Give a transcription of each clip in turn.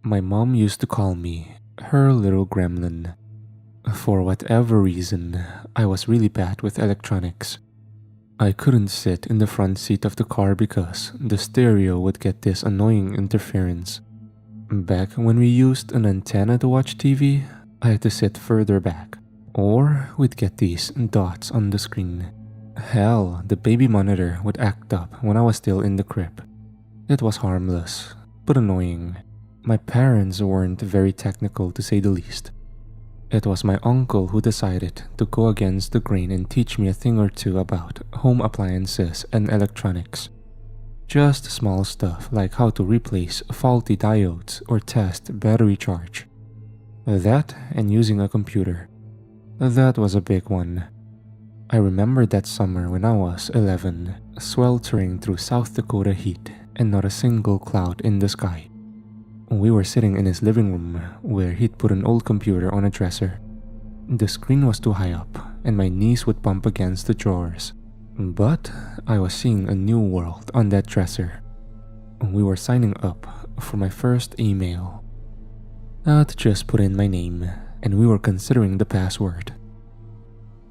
My mom used to call me her little gremlin. For whatever reason, I was really bad with electronics. I couldn't sit in the front seat of the car because the stereo would get this annoying interference. Back when we used an antenna to watch TV, I had to sit further back, or we'd get these dots on the screen. Hell, the baby monitor would act up when I was still in the crib. It was harmless, but annoying. My parents weren't very technical to say the least. It was my uncle who decided to go against the grain and teach me a thing or two about home appliances and electronics. Just small stuff like how to replace faulty diodes or test battery charge. That and using a computer. That was a big one. I remember that summer when I was 11, sweltering through South Dakota heat and not a single cloud in the sky. We were sitting in his living room where he'd put an old computer on a dresser. The screen was too high up and my knees would bump against the drawers. But I was seeing a new world on that dresser. We were signing up for my first email. I'd just put in my name and we were considering the password.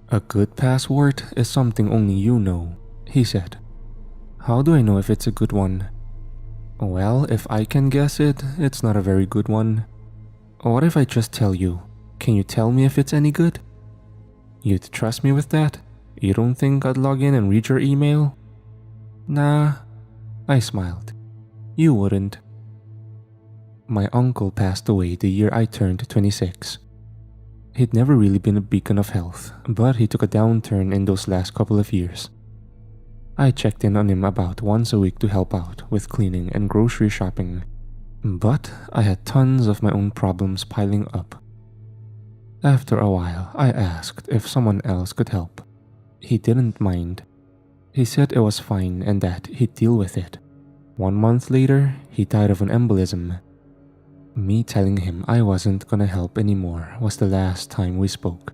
"A good password is something only you know," he said. "How do I know if it's a good one?" "Well, if I can guess it, it's not a very good one." "What if I just tell you? Can you tell me if it's any good?" "You'd trust me with that? You don't think I'd log in and read your email?" "Nah," I smiled. "You wouldn't." My uncle passed away the year I turned 26. He'd never really been a beacon of health, but he took a downturn in those last couple of years. I checked in on him about once a week to help out with cleaning and grocery shopping, but I had tons of my own problems piling up. After a while, I asked if someone else could help. He didn't mind. He said it was fine and that he'd deal with it. 1 month later, he died of an embolism. Me telling him I wasn't gonna help anymore was the last time we spoke.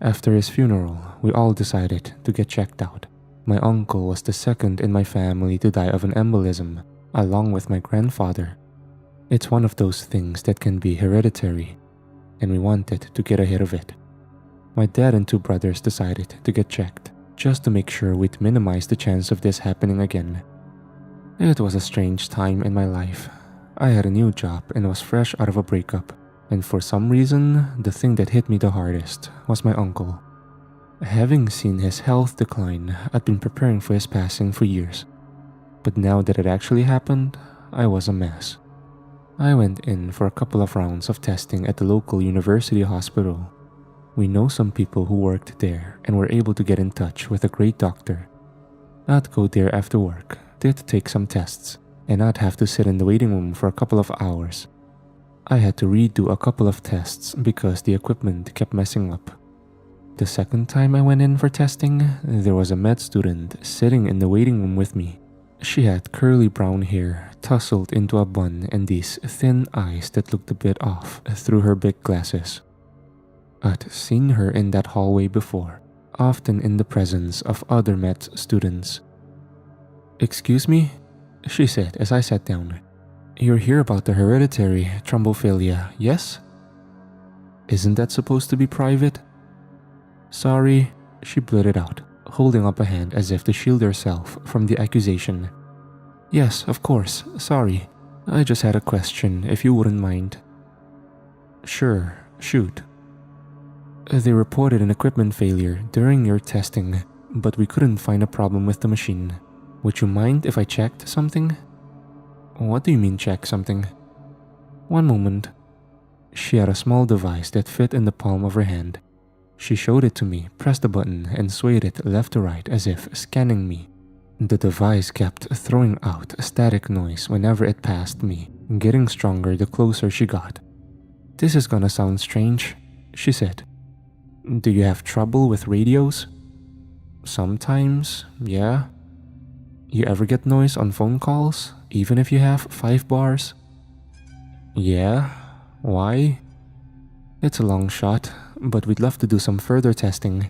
After his funeral, we all decided to get checked out. My uncle was the second in my family to die of an embolism, along with my grandfather. It's one of those things that can be hereditary, and we wanted to get ahead of it. My dad and 2 brothers decided to get checked, just to make sure we'd minimize the chance of this happening again. It was a strange time in my life. I had a new job and was fresh out of a breakup, and for some reason, the thing that hit me the hardest was my uncle. Having seen his health decline, I'd been preparing for his passing for years. But now that it actually happened, I was a mess. I went in for a couple of rounds of testing at the local university hospital. We know some people who worked there and were able to get in touch with a great doctor. I'd go there after work, they'd take some tests, and I'd have to sit in the waiting room for a couple of hours. I had to redo a couple of tests because the equipment kept messing up. The second time I went in for testing, there was a med student sitting in the waiting room with me. She had curly brown hair tousled into a bun and these thin eyes that looked a bit off through her big glasses. I'd seen her in that hallway before, often in the presence of other med students. "Excuse me?" she said as I sat down. "You're here about the hereditary thrombophilia, yes? Isn't that supposed to be private?" "Sorry," she blurted out, holding up a hand as if to shield herself from the accusation. "Yes, of course, sorry. I just had a question, if you wouldn't mind." "Sure, shoot." "They reported an equipment failure during your testing, but we couldn't find a problem with the machine. Would you mind if I checked something?" "What do you mean check something?" "One moment." She had a small device that fit in the palm of her hand. She showed it to me, pressed a button, and swayed it left to right as if scanning me. The device kept throwing out a static noise whenever it passed me, getting stronger the closer she got. "This is gonna sound strange," she said. "Do you have trouble with radios?" "Sometimes, yeah." "You ever get noise on phone calls, even if you have 5 bars?" "Yeah. Why?" "It's a long shot, but we'd love to do some further testing."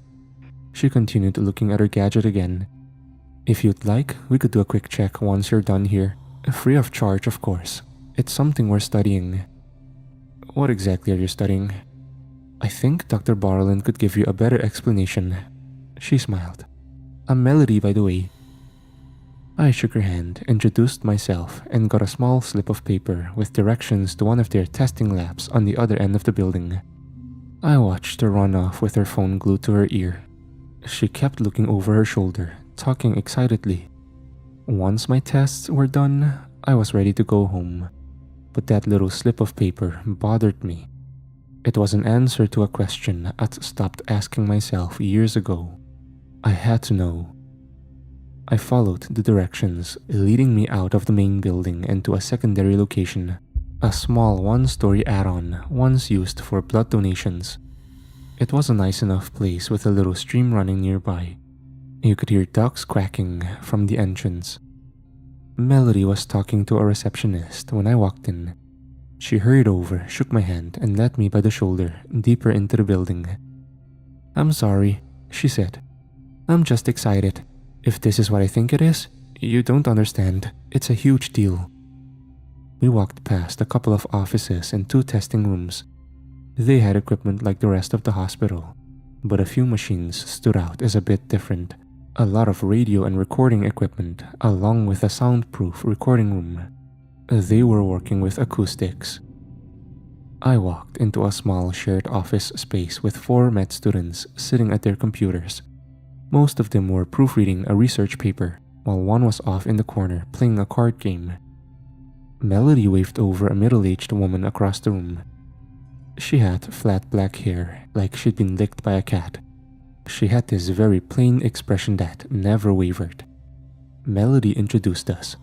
She continued looking at her gadget again. "If you'd like, we could do a quick check once you're done here. Free of charge, of course. It's something we're studying. What exactly are you studying? I think Dr. Barlin could give you a better explanation. She smiled. I'm Melody, by the way. I shook her hand, introduced myself, and got a small slip of paper with directions to one of their testing labs on the other end of the building. I watched her run off with her phone glued to her ear. She kept looking over her shoulder, talking excitedly. Once my tests were done, I was ready to go home. But that little slip of paper bothered me. It was an answer to a question I'd stopped asking myself years ago. I had to know. I followed the directions, leading me out of the main building and to a secondary location, a small one-story add-on once used for blood donations. It was a nice enough place with a little stream running nearby. You could hear ducks quacking from the entrance. Melody was talking to a receptionist when I walked in. She hurried over, shook my hand, and led me by the shoulder deeper into the building. I'm sorry, she said. I'm just excited. If this is what I think it is, you don't understand. It's a huge deal. We walked past a couple of offices and 2 testing rooms. They had equipment like the rest of the hospital, but a few machines stood out as a bit different. A lot of radio and recording equipment, along with a soundproof recording room. They were working with acoustics. I walked into a small shared office space with 4 med students sitting at their computers. Most of them were proofreading a research paper, while one was off in the corner playing a card game. Melody waved over a middle-aged woman across the room. She had flat black hair, like she'd been licked by a cat. She had this very plain expression that never wavered. Melody introduced us.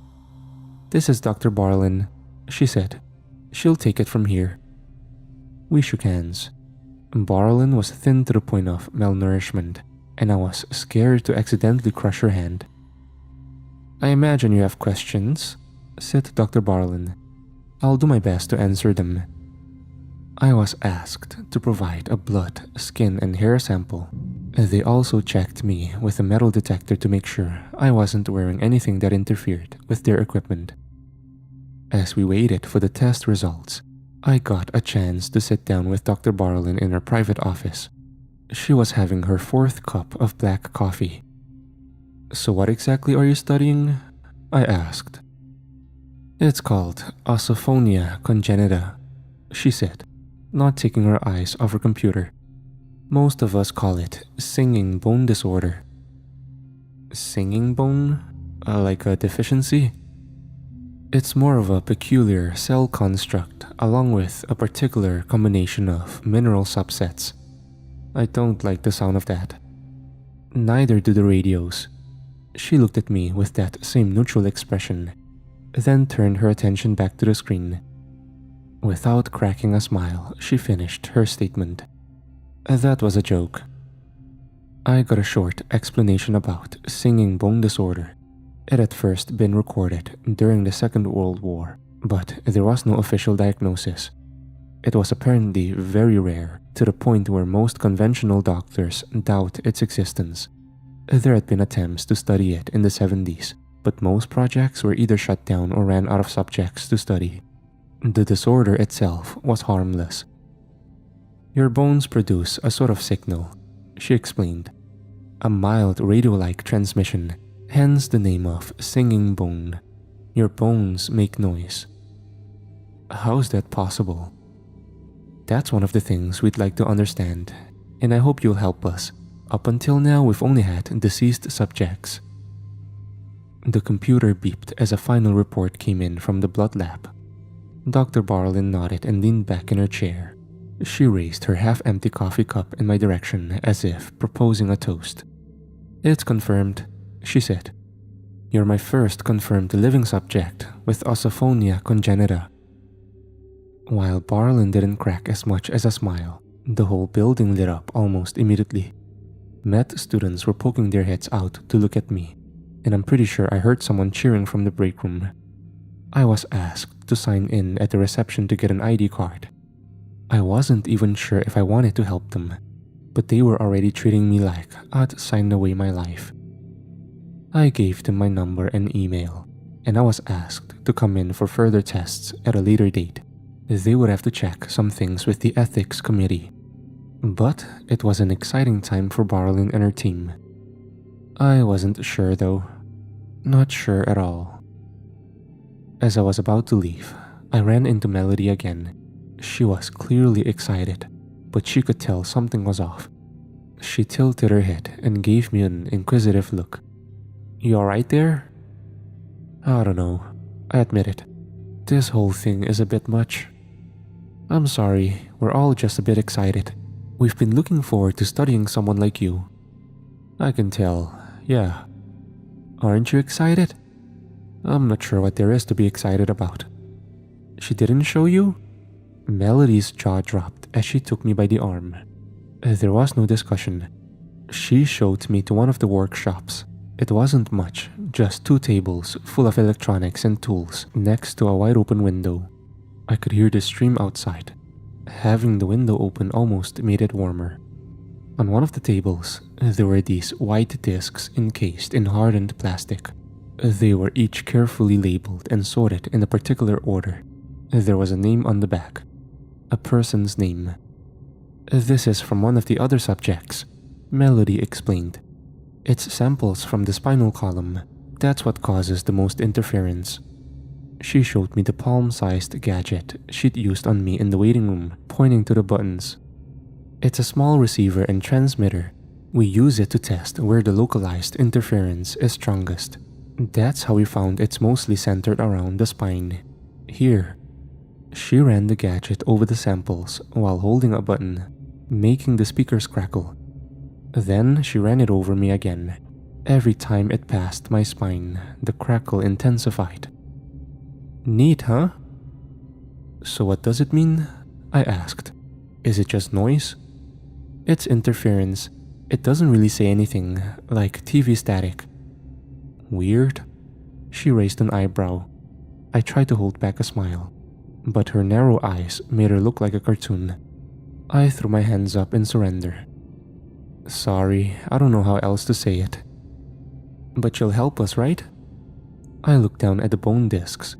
This is Dr. Barlin, she said. She'll take it from here. We shook hands. Barlin was thin to the point of malnourishment, and I was scared to accidentally crush her hand. I imagine you have questions, said Dr. Barlin. I'll do my best to answer them. I was asked to provide a blood, skin, and hair sample. They also checked me with a metal detector to make sure I wasn't wearing anything that interfered with their equipment. As we waited for the test results, I got a chance to sit down with Dr. Barlin in her private office. She was having her 4th cup of black coffee. So what exactly are you studying? I asked. It's called ossophonia congenita, she said, not taking her eyes off her computer. Most of us call it singing bone disorder. Singing bone? Like a deficiency? It's more of a peculiar cell construct along with a particular combination of mineral subsets. I don't like the sound of that. Neither do the radios. She looked at me with that same neutral expression, then turned her attention back to the screen. Without cracking a smile, she finished her statement. That was a joke. I got a short explanation about singing bone disorder. It had first been recorded during the Second World War, but there was no official diagnosis. It was apparently very rare, to the point where most conventional doctors doubt its existence. There had been attempts to study it in the 70s, but most projects were either shut down or ran out of subjects to study. The disorder itself was harmless. Your bones produce a sort of signal, she explained. A mild radio-like transmission, hence the name of singing bone. Your bones make noise. How's that possible? That's one of the things we'd like to understand, and I hope you'll help us. Up until now, we've only had deceased subjects. The computer beeped as a final report came in from the blood lab. Dr. Barlin nodded and leaned back in her chair. She raised her half-empty coffee cup in my direction as if proposing a toast. It's confirmed, she said. You're my first confirmed living subject with ossophonia congenita. While Barlin didn't crack as much as a smile, the whole building lit up almost immediately. Med students were poking their heads out to look at me, and I'm pretty sure I heard someone cheering from the break room. I was asked to sign in at the reception to get an ID card. I wasn't even sure if I wanted to help them, but they were already treating me like I'd signed away my life. I gave them my number and email. and I was asked to come in for further tests at a later date. They would have to check some things with the ethics committee. But it was an exciting time for Barlin and her team. I wasn't sure though. Not sure at all. As I was about to leave, I ran into Melody again. She was clearly excited, but she could tell something was off. She tilted her head and gave me an inquisitive look. "You alright there?" "I don't know," I admitted. "This whole thing is a bit much." "I'm sorry, we're all just a bit excited. We've been looking forward to studying someone like you." "I can tell, yeah." "Aren't you excited?" "I'm not sure what there is to be excited about." "She didn't show you?" Melody's jaw dropped as she took me by the arm. There was no discussion. She showed me to one of the workshops. It wasn't much, just 2 tables full of electronics and tools next to a wide open window. I could hear the stream outside. Having the window open almost made it warmer. On one of the tables, there were these white discs encased in hardened plastic. They were each carefully labeled and sorted in a particular order. There was a name on the back. A person's name. "This is from one of the other subjects," Melody explained. "It's samples from the spinal column. That's what causes the most interference." She showed me the palm-sized gadget she'd used on me in the waiting room, pointing to the buttons. "It's a small receiver and transmitter. We use it to test where the localized interference is strongest. That's how we found it's mostly centered around the spine. Here." She ran the gadget over the samples while holding a button, making the speakers crackle. Then she ran it over me again. Every time it passed my spine, the crackle intensified. "Neat, huh?" "So what does it mean?" I asked. "Is it just noise?" "It's interference. It doesn't really say anything, like TV static." "Weird." She raised an eyebrow. I tried to hold back a smile, but her narrow eyes made her look like a cartoon. I threw my hands up in surrender. "Sorry, I don't know how else to say it." "But you'll help us, right?" I looked down at the bone discs.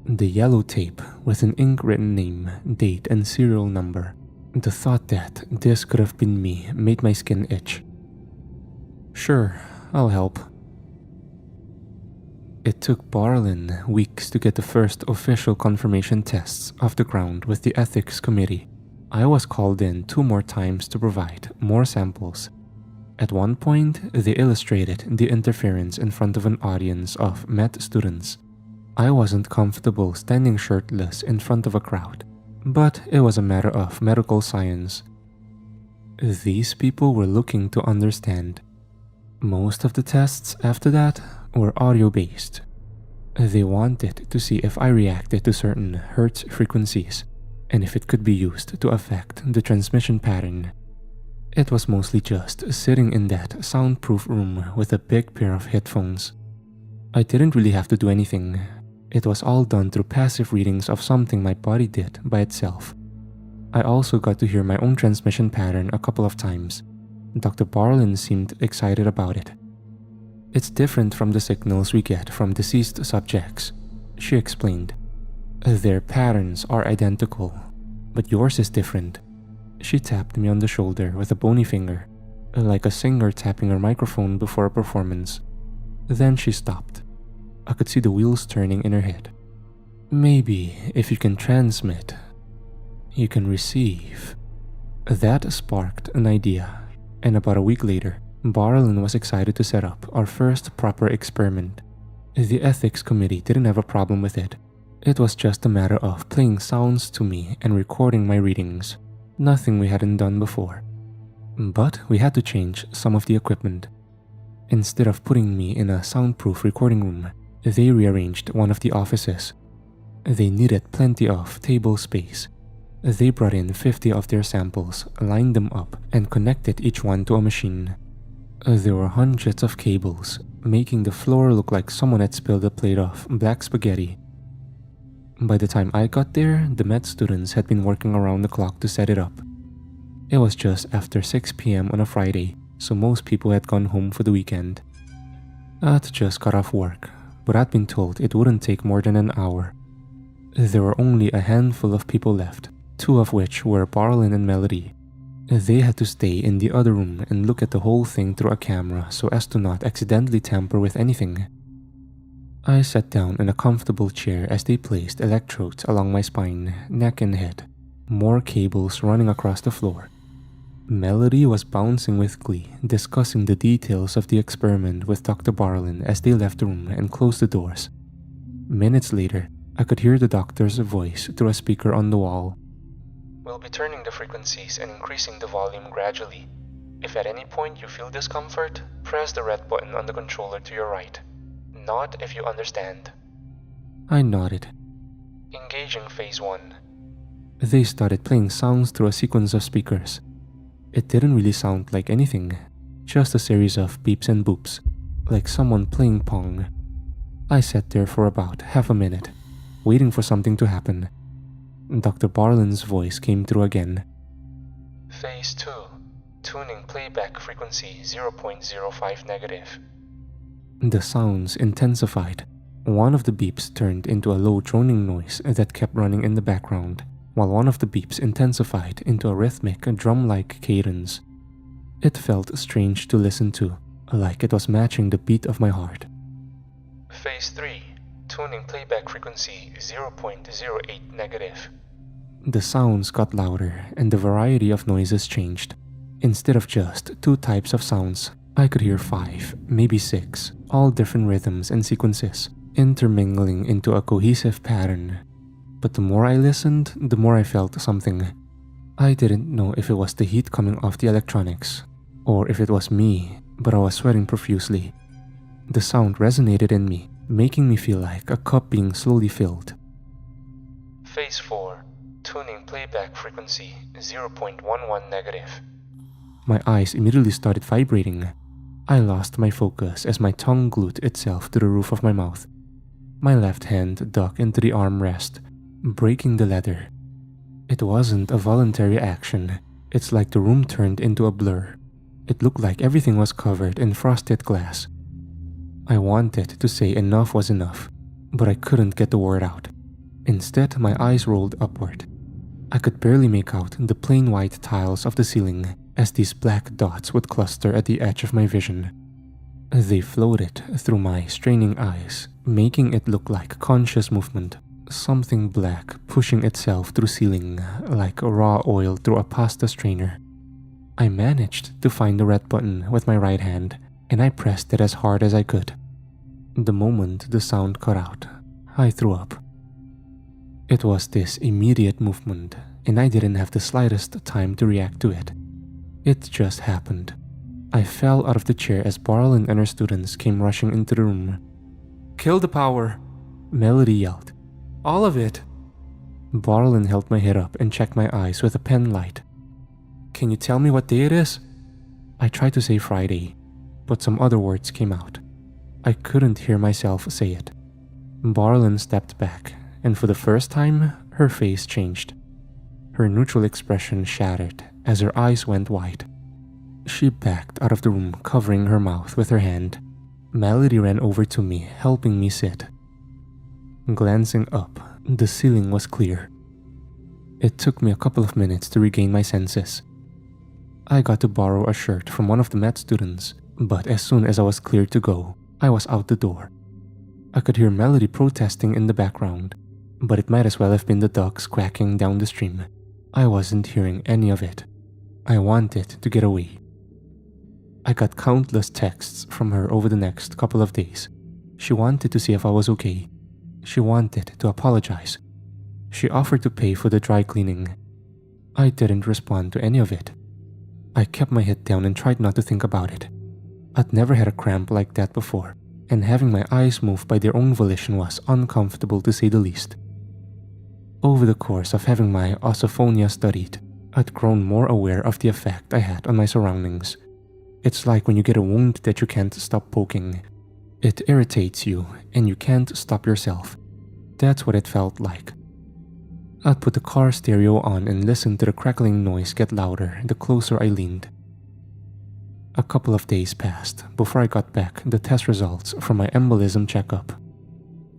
The yellow tape with an ink-written name, date, and serial number. The thought that this could have been me made my skin itch. "Sure, I'll help." It took Barlin weeks to get the first official confirmation tests off the ground with the ethics committee. I was called in 2 more times to provide more samples. At one point, they illustrated the interference in front of an audience of med students. I wasn't comfortable standing shirtless in front of a crowd, but it was a matter of medical science. These people were looking to understand. Most of the tests after that were audio-based. They wanted to see if I reacted to certain hertz frequencies, and if it could be used to affect the transmission pattern. It was mostly just sitting in that soundproof room with a big pair of headphones. I didn't really have to do anything. It was all done through passive readings of something my body did by itself. I also got to hear my own transmission pattern a couple of times. Dr. Barlin seemed excited about it. "It's different from the signals we get from deceased subjects," she explained. "Their patterns are identical, but yours is different." She tapped me on the shoulder with a bony finger, like a singer tapping her microphone before a performance. Then she stopped. I could see the wheels turning in her head. "Maybe if you can transmit, you can receive." That sparked an idea, and about a week later, Barlin was excited to set up our first proper experiment. The ethics committee didn't have a problem with it. It was just a matter of playing sounds to me and recording my readings. Nothing we hadn't done before. But we had to change some of the equipment. Instead of putting me in a soundproof recording room, they rearranged one of the offices. They needed plenty of table space. They brought in 50 of their samples, lined them up, and connected each one to a machine. There were hundreds of cables, making the floor look like someone had spilled a plate of black spaghetti. By the time I got there, the med students had been working around the clock to set it up. It was just after 6 p.m. on a Friday, so most people had gone home for the weekend. I'd just got off work, but I'd been told it wouldn't take more than an hour. There were only a handful of people left, two of which were Barlin and Melody. They had to stay in the other room and look at the whole thing through a camera so as to not accidentally tamper with anything. I sat down in a comfortable chair as they placed electrodes along my spine, neck and head, more cables running across the floor. Melody was bouncing with glee, discussing the details of the experiment with Dr. Barlin as they left the room and closed the doors. Minutes later, I could hear the doctor's voice through a speaker on the wall. We'll be turning the frequencies and increasing the volume gradually. If at any point you feel discomfort, press the red button on the controller to your right. Nod if you understand. I nodded. Engaging Phase 1. They started playing sounds through a sequence of speakers. It didn't really sound like anything, just a series of beeps and boops, like someone playing Pong. I sat there for about half a minute, waiting for something to happen. Dr. Barlin's voice came through again. Phase 2. Tuning playback frequency 0.05 negative. The sounds intensified. One of the beeps turned into a low droning noise that kept running in the background, while one of the beeps intensified into a rhythmic, drum-like cadence. It felt strange to listen to, like it was matching the beat of my heart. Phase 3. Tuning playback frequency 0.08 negative. The sounds got louder and the variety of noises changed. Instead of just two types of sounds, I could hear 5, maybe 6, all different rhythms and sequences, intermingling into a cohesive pattern. But the more I listened, the more I felt something. I didn't know if it was the heat coming off the electronics, or if it was me, but I was sweating profusely. The sound resonated in me, making me feel like a cup being slowly filled. Phase 4. Tuning playback frequency 0.11 negative. My eyes immediately started vibrating. I lost my focus as my tongue glued itself to the roof of my mouth. My left hand dug into the armrest, breaking the leather. It wasn't a voluntary action. It's like the room turned into a blur. It looked like everything was covered in frosted glass. I wanted to say enough was enough, but I couldn't get the word out. Instead, my eyes rolled upward. I could barely make out the plain white tiles of the ceiling as these black dots would cluster at the edge of my vision. They floated through my straining eyes, making it look like conscious movement, something black pushing itself through ceiling like raw oil through a pasta strainer. I managed to find the red button with my right hand, and I pressed it as hard as I could. The moment the sound cut out, I threw up. It was this immediate movement, and I didn't have the slightest time to react to it. It just happened. I fell out of the chair as Barlin and her students came rushing into the room. "Kill the power!" Melody yelled. "All of it!" Barlin held my head up and checked my eyes with a pen light. "Can you tell me what day it is?" I tried to say Friday, but some other words came out. I couldn't hear myself say it. Barlin stepped back, and for the first time, her face changed. Her neutral expression shattered as her eyes went wide. She backed out of the room, covering her mouth with her hand. Melody ran over to me, helping me sit. Glancing up, the ceiling was clear. It took me a couple of minutes to regain my senses. I got to borrow a shirt from one of the med students, but as soon as I was cleared to go, I was out the door. I could hear Melody protesting in the background, but it might as well have been the ducks quacking down the stream. I wasn't hearing any of it. I wanted to get away. I got countless texts from her over the next couple of days. She wanted to see if I was okay. She wanted to apologize. She offered to pay for the dry cleaning. I didn't respond to any of it. I kept my head down and tried not to think about it. I'd never had a cramp like that before, and having my eyes move by their own volition was uncomfortable to say the least. Over the course of having my osophonia studied, I'd grown more aware of the effect I had on my surroundings. It's like when you get a wound that you can't stop poking. It irritates you, and you can't stop yourself. That's what it felt like. I'd put the car stereo on and listen to the crackling noise get louder the closer I leaned. A couple of days passed before I got back the test results from my embolism checkup.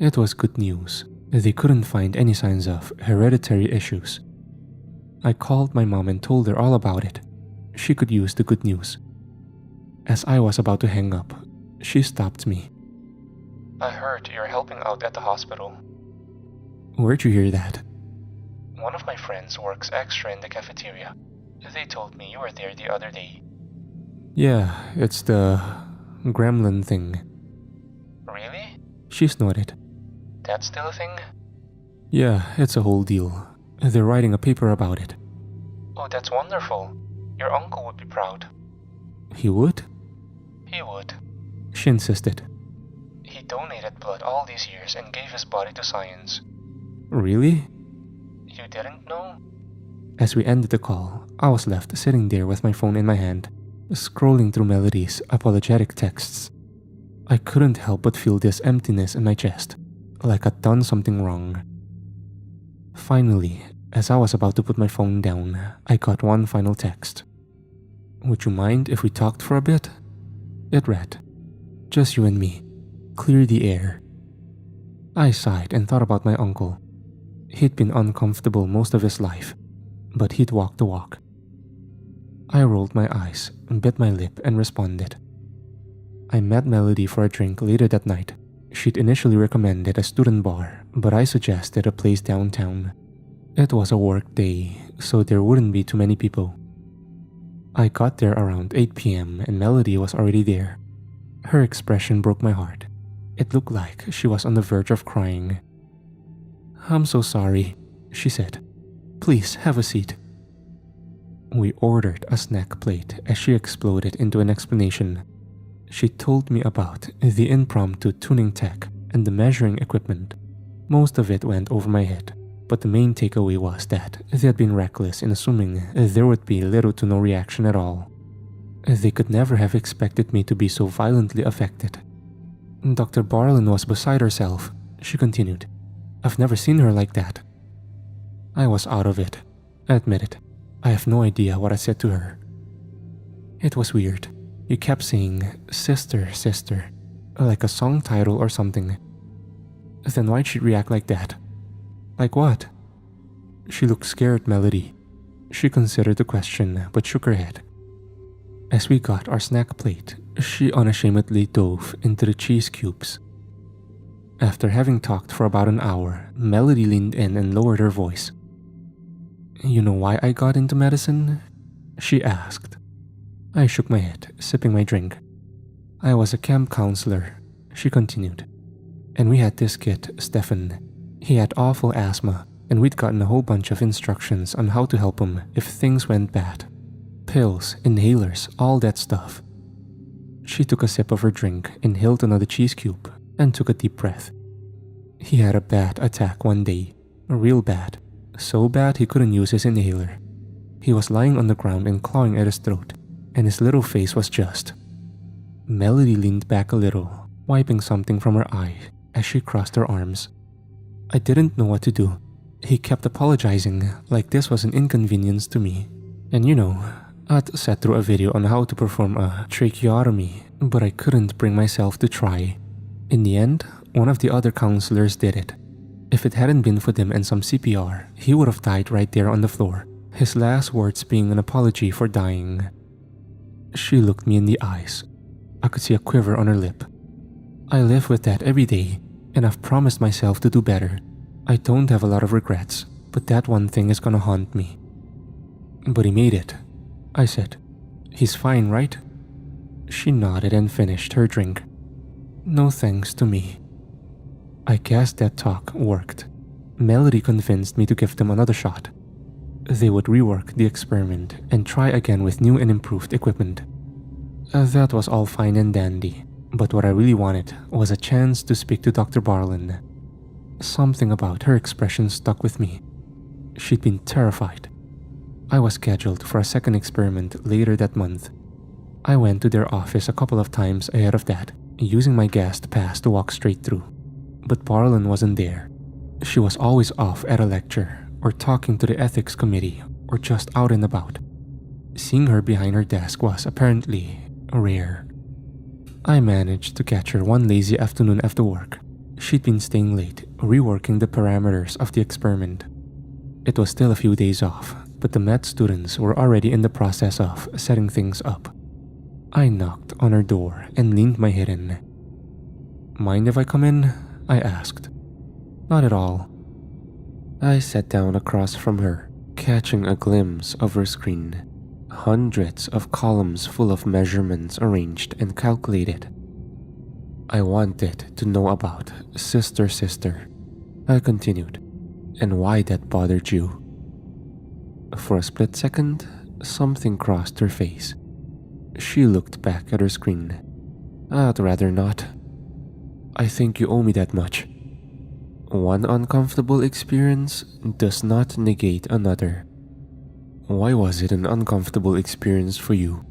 It was good news. They couldn't find any signs of hereditary issues. I called my mom and told her all about it. She could use the good news. As I was about to hang up, she stopped me. I heard you're helping out at the hospital. Where'd you hear that? One of my friends works extra in the cafeteria. They told me you were there the other day. Yeah, it's the gremlin thing. Really? She snorted. That's still a thing? Yeah, it's a whole deal. They're writing a paper about it. Oh, that's wonderful. Your uncle would be proud. He would? He would. She insisted. He donated blood all these years and gave his body to science. Really? You didn't know? As we ended the call, I was left sitting there with my phone in my hand, scrolling through Melody's apologetic texts. I couldn't help but feel this emptiness in my chest, like I'd done something wrong. Finally, as I was about to put my phone down, I got one final text. Would you mind if we talked for a bit? It read, just you and me. Clear the air. I sighed and thought about my uncle. He'd been uncomfortable most of his life, but he'd walked the walk. I rolled my eyes, bit my lip, and responded. I met Melody for a drink later that night. She'd initially recommended a student bar, but I suggested a place downtown. It was a work day, so there wouldn't be too many people. I got there around 8 p.m. and Melody was already there. Her expression broke my heart. It looked like she was on the verge of crying. I'm so sorry, she said. Please have a seat. We ordered a snack plate as she exploded into an explanation. She told me about the impromptu tuning tech and the measuring equipment. Most of it went over my head, but the main takeaway was that they had been reckless in assuming there would be little to no reaction at all. They could never have expected me to be so violently affected. Dr. Barlin was beside herself, she continued. I've never seen her like that. I was out of it, I admitted. I have no idea what I said to her. It was weird. You kept saying, sister, sister, like a song title or something. Then why'd she react like that? Like what? She looked scared, Melody. She considered the question, but shook her head. As we got our snack plate, she unashamedly dove into the cheese cubes. After having talked for about an hour, Melody leaned in and lowered her voice. You know why I got into medicine? She asked. I shook my head, sipping my drink. I was a camp counselor, she continued. And we had this kid, Stefan. He had awful asthma, and we'd gotten a whole bunch of instructions on how to help him if things went bad. Pills, inhalers, all that stuff. She took a sip of her drink, inhaled another cheese cube, and took a deep breath. He had a bad attack one day, real bad. So bad he couldn't use his inhaler. He was lying on the ground and clawing at his throat, and his little face was just. Melody leaned back a little, wiping something from her eye as she crossed her arms. I didn't know what to do. He kept apologizing like this was an inconvenience to me. And you know, I'd sat through a video on how to perform a tracheotomy, but I couldn't bring myself to try. In the end, one of the other counselors did it. If it hadn't been for them and some CPR, he would have died right there on the floor, his last words being an apology for dying. She looked me in the eyes. I could see a quiver on her lip. I live with that every day, and I've promised myself to do better. I don't have a lot of regrets, but that one thing is gonna haunt me. But he made it, I said. He's fine, right? She nodded and finished her drink. No thanks to me. I guess that talk worked. Melody convinced me to give them another shot. They would rework the experiment and try again with new and improved equipment. That was all fine and dandy, but what I really wanted was a chance to speak to Dr. Barlin. Something about her expression stuck with me. She'd been terrified. I was scheduled for a second experiment later that month. I went to their office a couple of times ahead of that, using my guest pass to walk straight through. But Barlin wasn't there. She was always off at a lecture, or talking to the ethics committee, or just out and about. Seeing her behind her desk was apparently rare. I managed to catch her one lazy afternoon after work. She'd been staying late, reworking the parameters of the experiment. It was still a few days off, but the med students were already in the process of setting things up. I knocked on her door and leaned my head in. "Mind if I come in?" I asked. "Not at all." I sat down across from her, catching a glimpse of her screen. Hundreds of columns full of measurements arranged and calculated. "I wanted to know about Sister, I continued, "and why that bothered you." For a split second, something crossed her face. She looked back at her screen. "I'd rather not." "I think you owe me that much." One uncomfortable experience does not negate another. Why was it an uncomfortable experience for you?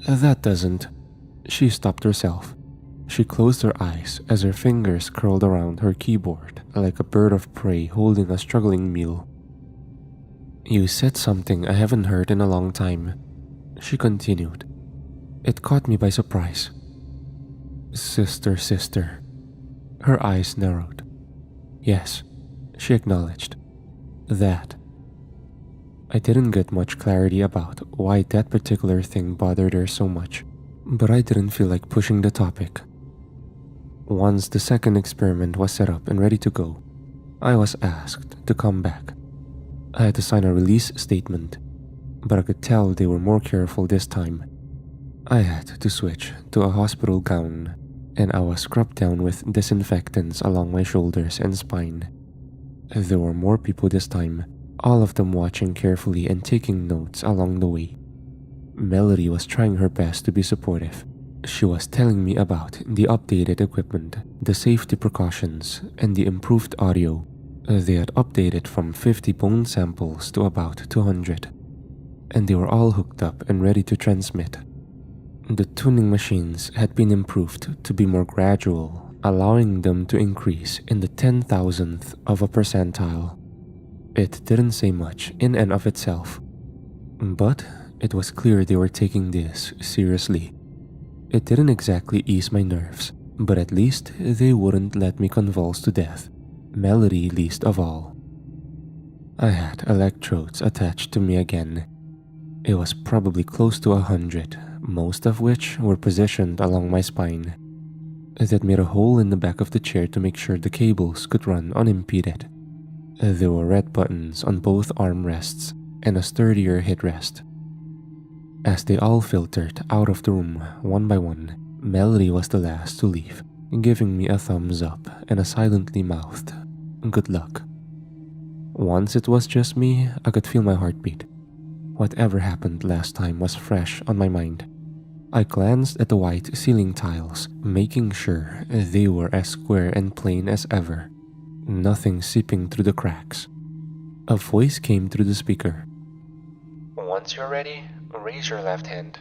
That doesn't. She stopped herself. She closed her eyes as her fingers curled around her keyboard like a bird of prey holding a struggling meal. "You said something I haven't heard in a long time," she continued. "It caught me by surprise." Sister. Her eyes narrowed. "Yes," she acknowledged. "That." I didn't get much clarity about why that particular thing bothered her so much, but I didn't feel like pushing the topic. Once the second experiment was set up and ready to go, I was asked to come back. I had to sign a release statement, but I could tell they were more careful this time. I had to switch to a hospital gown, and I was scrubbed down with disinfectants along my shoulders and spine. There were more people this time, all of them watching carefully and taking notes along the way. Melody was trying her best to be supportive. She was telling me about the updated equipment, the safety precautions, and the improved audio. They had updated from 50 bone samples to about 200, and they were all hooked up and ready to transmit. The tuning machines had been improved to be more gradual, allowing them to increase in the 10,000th of a percentile. It didn't say much in and of itself, but it was clear they were taking this seriously. It didn't exactly ease my nerves, but at least they wouldn't let me convulse to death, Melody least of all. I had electrodes attached to me again. It was probably close to 100, most of which were positioned along my spine. That made a hole in the back of the chair to make sure the cables could run unimpeded. There were red buttons on both armrests and a sturdier headrest. As they all filtered out of the room one by one, Melody was the last to leave, giving me a thumbs up and a silently mouthed, "Good luck." Once it was just me, I could feel my heartbeat. Whatever happened last time was fresh on my mind. I glanced at the white ceiling tiles, making sure they were as square and plain as ever. Nothing seeping through the cracks. A voice came through the speaker. "Once you're ready, raise your left hand."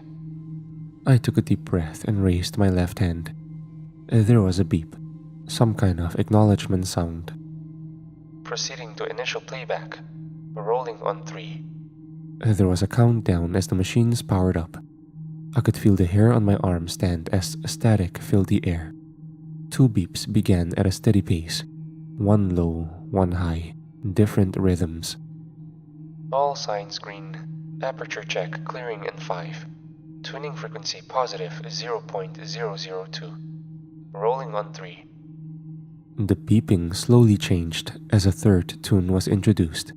I took a deep breath and raised my left hand. There was a beep, some kind of acknowledgement sound. "Proceeding to initial playback. Rolling on 3. There was a countdown as the machines powered up. I could feel the hair on my arm stand as static filled the air. 2 beeps began at a steady pace. One low, one high, different rhythms. All signs green. Aperture check clearing in 5. Tuning frequency positive 0.002. Rolling on 3. The beeping slowly changed as a third tune was introduced.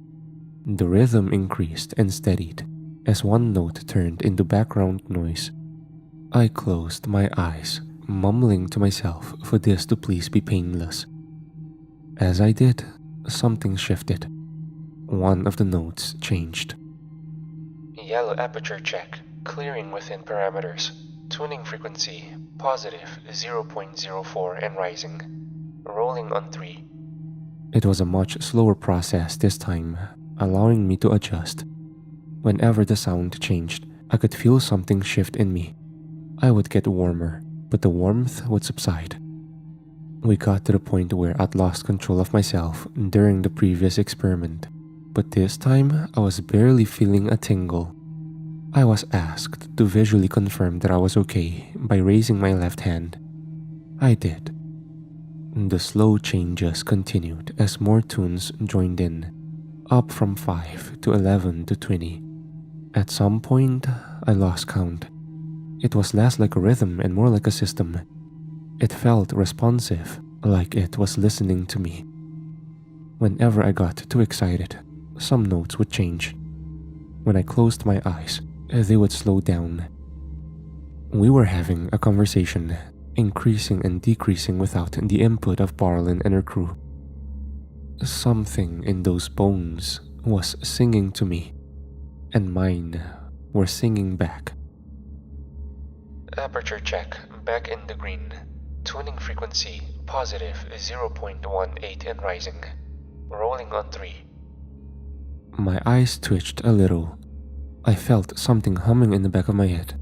The rhythm increased and steadied as one note turned into background noise. I closed my eyes, mumbling to myself for this to please be painless. As I did, something shifted. One of the notes changed. Yellow aperture check, clearing within parameters. Tuning frequency positive 0.04 and rising. Rolling on 3. It was a much slower process this time, allowing me to adjust. Whenever the sound changed, I could feel something shift in me. I would get warmer, but the warmth would subside. We got to the point where I'd lost control of myself during the previous experiment, but this time I was barely feeling a tingle. I was asked to visually confirm that I was okay by raising my left hand. I did. The slow changes continued as more tunes joined in, up from 5 to 11 to 20. At some point, I lost count. It was less like a rhythm and more like a system. It felt responsive, like it was listening to me. Whenever I got too excited, some notes would change. When I closed my eyes, they would slow down. We were having a conversation, increasing and decreasing without the input of Barlin and her crew. Something in those bones was singing to me, and mine were singing back. Aperture check, back in the green. Tuning frequency, positive 0.18 and rising. Rolling on 3. My eyes twitched a little. I felt something humming in the back of my head,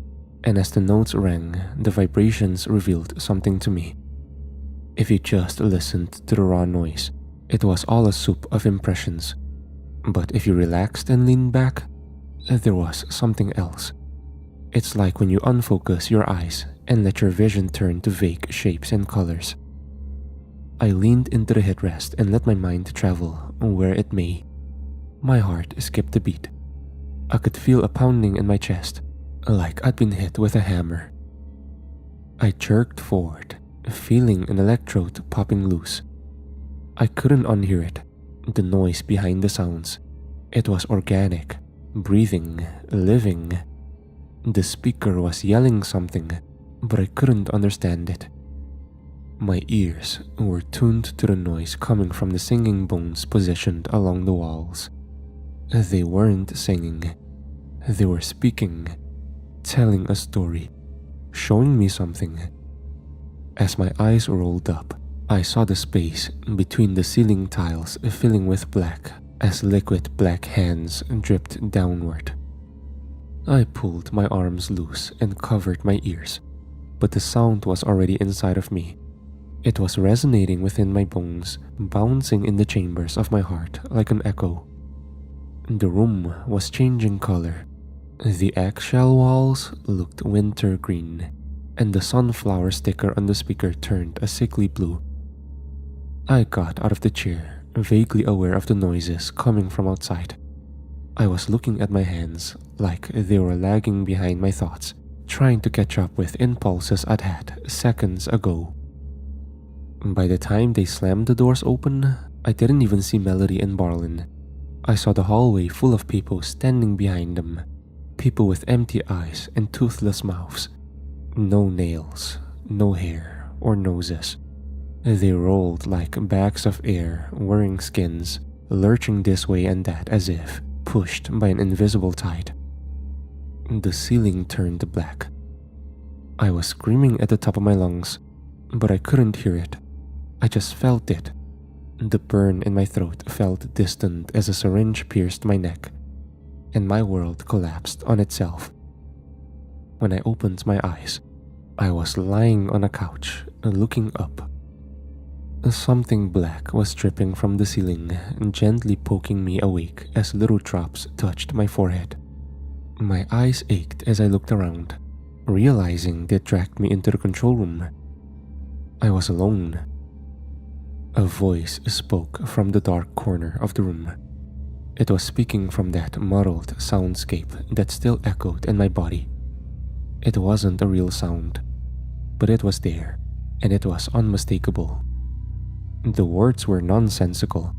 and as the notes rang, the vibrations revealed something to me. If you just listened to the raw noise, it was all a soup of impressions. But if you relaxed and leaned back, there was something else. It's like when you unfocus your eyes and let your vision turn to vague shapes and colors. I leaned into the headrest and let my mind travel where it may. My heart skipped a beat. I could feel a pounding in my chest, like I'd been hit with a hammer. I jerked forward, feeling an electrode popping loose. I couldn't unhear it, the noise behind the sounds. It was organic, breathing, living. The speaker was yelling something, but I couldn't understand it. My ears were tuned to the noise coming from the singing bones positioned along the walls. They weren't singing. They were speaking, telling a story, showing me something. As my eyes rolled up, I saw the space between the ceiling tiles filling with black as liquid black hands dripped downward. I pulled my arms loose and covered my ears, but the sound was already inside of me. It was resonating within my bones, bouncing in the chambers of my heart like an echo. The room was changing color. The eggshell walls looked winter green, and the sunflower sticker on the speaker turned a sickly blue. I got out of the chair, vaguely aware of the noises coming from outside. I was looking at my hands like they were lagging behind my thoughts, trying to catch up with impulses I'd had seconds ago. By the time they slammed the doors open, I didn't even see Melody and Barlin. I saw the hallway full of people standing behind them, people with empty eyes and toothless mouths. No nails, no hair or noses. They rolled like bags of air wearing skins, lurching this way and that as if pushed by an invisible tide. The ceiling turned black. I was screaming at the top of my lungs, but I couldn't hear it. I just felt it. The burn in my throat felt distant as a syringe pierced my neck, and my world collapsed on itself. When I opened my eyes, I was lying on a couch, looking up. Something black was dripping from the ceiling, gently poking me awake as little drops touched my forehead. My eyes ached as I looked around, realizing they'd dragged me into the control room. I was alone. A voice spoke from the dark corner of the room. It was speaking from that muddled soundscape that still echoed in my body. It wasn't a real sound, but it was there, and it was unmistakable. The words were nonsensical,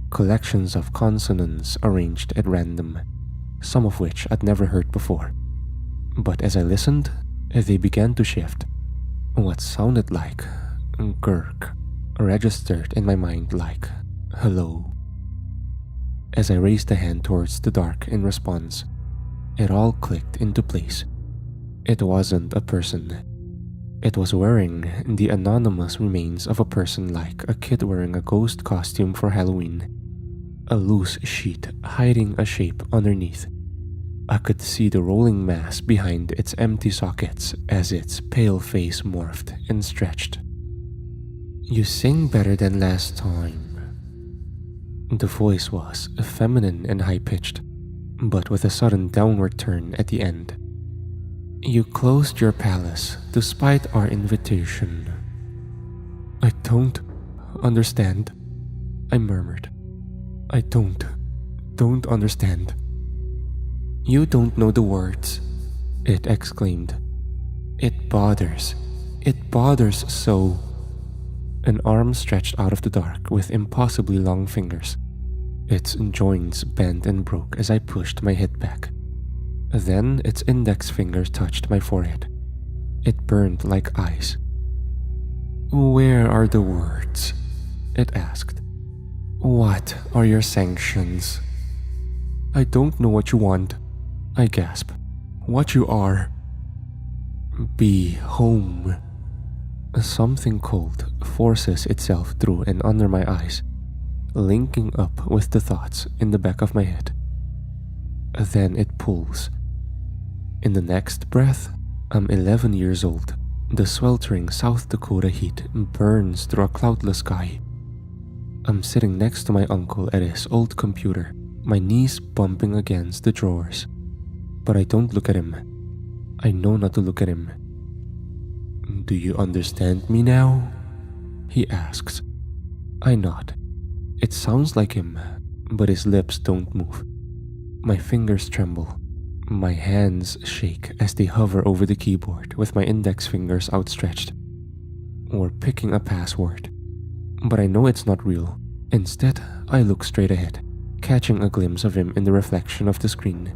collections of consonants arranged at random, some of which I'd never heard before. But as I listened, they began to shift. What sounded like "gurk" registered in my mind like "hello." As I raised a hand towards the dark in response, it all clicked into place. It wasn't a person. It was wearing the anonymous remains of a person, like a kid wearing a ghost costume for Halloween. A loose sheet hiding a shape underneath. I could see the rolling mass behind its empty sockets as its pale face morphed and stretched. "You sing better than last time." The voice was feminine and high-pitched, but with a sudden downward turn at the end. "You closed your palace despite our invitation." "I don't," understand, I murmured. I don't understand. You don't know the words, it exclaimed. It bothers so. An arm stretched out of the dark with impossibly long fingers. Its joints bent and broke as I pushed my head back. Then its index finger touched my forehead. It burned like ice. Where are the words? It asked. What are your sanctions? I don't know what you want, I gasped. What you are. Be home. Something cold forces itself through and under my eyes, linking up with the thoughts in the back of my head. Then it pulls. In the next breath, I'm 11 years old. The sweltering South Dakota heat burns through a cloudless sky. I'm sitting next to my uncle at his old computer, my knees bumping against the drawers. But I don't look at him. I know not to look at him. Do you understand me now? He asks. I nod. It sounds like him, but his lips don't move. My fingers tremble. My hands shake as they hover over the keyboard with my index fingers outstretched. We're picking a password, but I know it's not real. Instead, I look straight ahead, catching a glimpse of him in the reflection of the screen.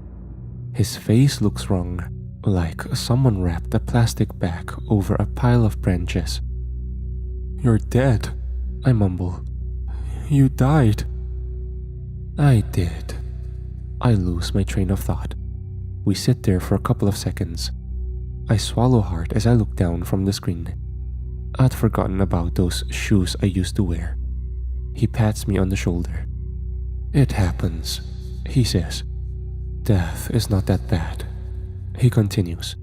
His face looks wrong, like someone wrapped a plastic bag over a pile of branches. You're dead, I mumble. You died. I did. I lose my train of thought. We sit there for a couple of seconds. I swallow hard as I look down from the screen. I'd forgotten about those shoes I used to wear. He pats me on the shoulder. It happens, he says. Death is not that bad. He continues.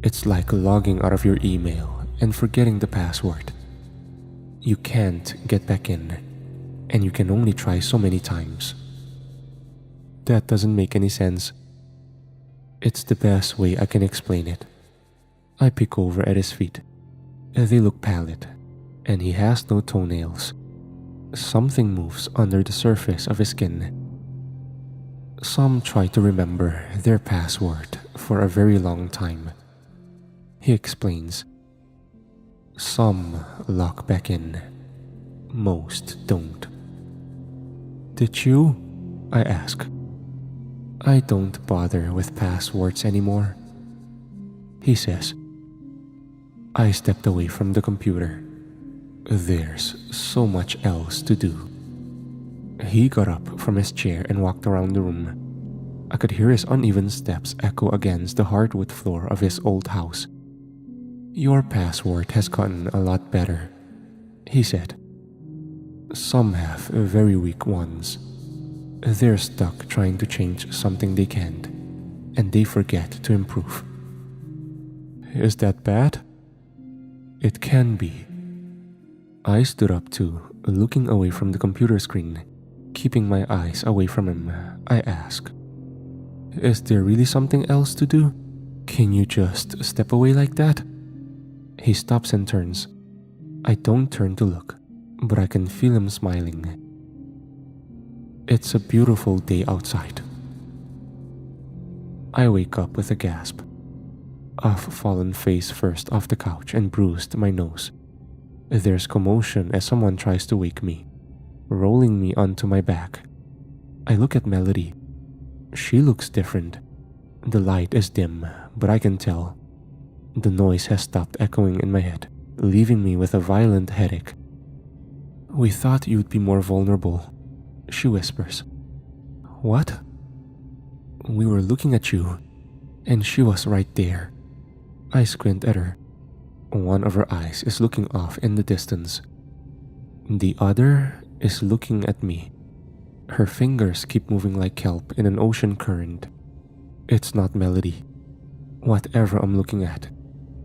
It's like logging out of your email and forgetting the password. You can't get back in, and you can only try so many times. That doesn't make any sense. It's the best way I can explain it. I peek over at his feet. They look pallid, and he has no toenails. Something moves under the surface of his skin. Some try to remember their password for a very long time. He explains. Some lock back in. Most don't. Did you? I ask. I don't bother with passwords anymore. He says. I stepped away from the computer. There's so much else to do. He got up from his chair and walked around the room. I could hear his uneven steps echo against the hardwood floor of his old house. Your password has gotten a lot better, he said. Some have very weak ones. They're stuck trying to change something they can't, and they forget to improve. Is that bad? It can be. I stood up too, looking away from the computer screen. Keeping my eyes away from him, I ask. Is there really something else to do? Can you just step away like that? He stops and turns. I don't turn to look, but I can feel him smiling. It's a beautiful day outside. I wake up with a gasp. I've fallen face first off the couch and bruised my nose. There's commotion as someone tries to wake me, rolling me onto my back. I look at Melody. She looks different. The light is dim, but I can tell. The noise has stopped echoing in my head, leaving me with a violent headache. We thought you'd be more vulnerable, she whispers. What? We were looking at you, and she was right there. I squint at her. One of her eyes is looking off in the distance. The other is looking at me. Her fingers keep moving like kelp in an ocean current. It's not Melody. Whatever I'm looking at,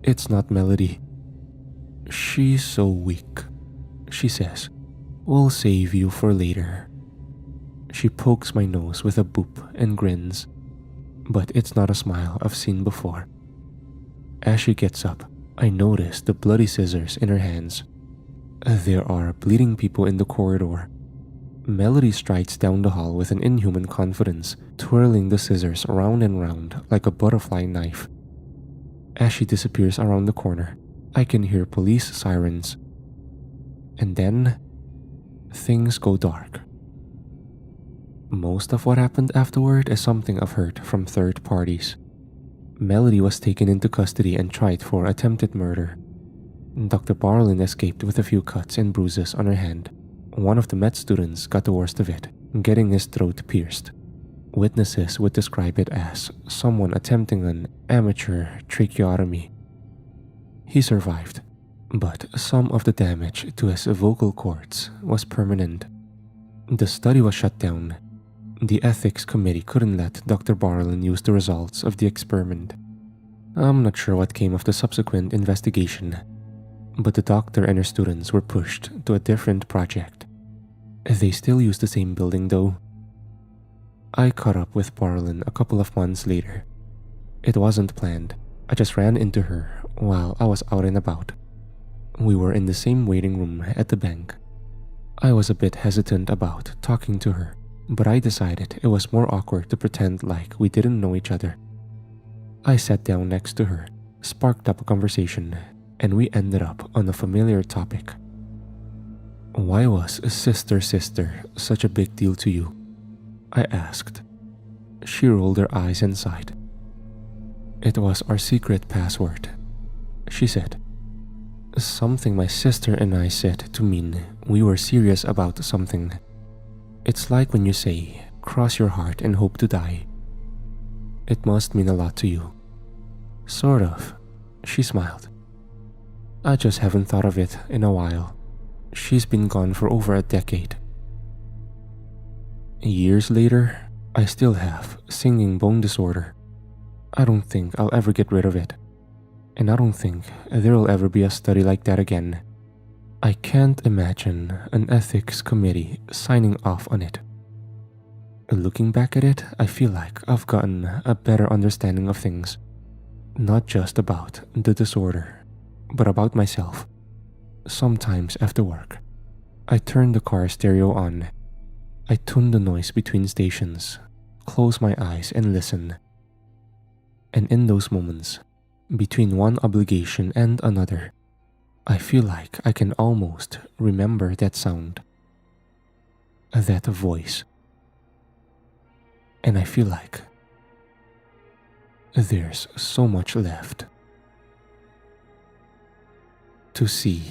it's not Melody. She's so weak, she says. We'll save you for later. She pokes my nose with a boop and grins, but it's not a smile I've seen before. As she gets up, I notice the bloody scissors in her hands. There are bleeding people in the corridor. Melody strides down the hall with an inhuman confidence, twirling the scissors round and round like a butterfly knife. As she disappears around the corner, I can hear police sirens. And then, things go dark. Most of what happened afterward is something I've heard from third parties. Melody was taken into custody and tried for attempted murder. Dr. Barlin escaped with a few cuts and bruises on her hand. One of the med students got the worst of it, getting his throat pierced. Witnesses would describe it as someone attempting an amateur tracheotomy. He survived, but some of the damage to his vocal cords was permanent. The study was shut down. The ethics committee couldn't let Dr. Barlin use the results of the experiment. I'm not sure what came of the subsequent investigation, but the doctor and her students were pushed to a different project. They still use the same building though. I caught up with Barlin a couple of months later. It wasn't planned. I just ran into her while I was out and about. We were in the same waiting room at the bank. I was a bit hesitant about talking to her, but I decided it was more awkward to pretend like we didn't know each other. I sat down next to her, sparked up a conversation, and we ended up on a familiar topic. Why was Sister such a big deal to you? I asked. She rolled her eyes and sighed. It was our secret password, she said. Something my sister and I said to mean we were serious about something. It's like when you say, cross your heart and hope to die. It must mean a lot to you. Sort of, she smiled. I just haven't thought of it in a while. She's been gone for over a decade. Years later, I still have singing bone disorder. I don't think I'll ever get rid of it. And I don't think there'll ever be a study like that again. I can't imagine an ethics committee signing off on it. Looking back at it, I feel like I've gotten a better understanding of things. Not just about the disorder, but about myself. Sometimes after work, I turn the car stereo on. I tune the noise between stations, close my eyes and listen. And in those moments, between one obligation and another, I feel like I can almost remember that sound, that voice. And I feel like there's so much left to see.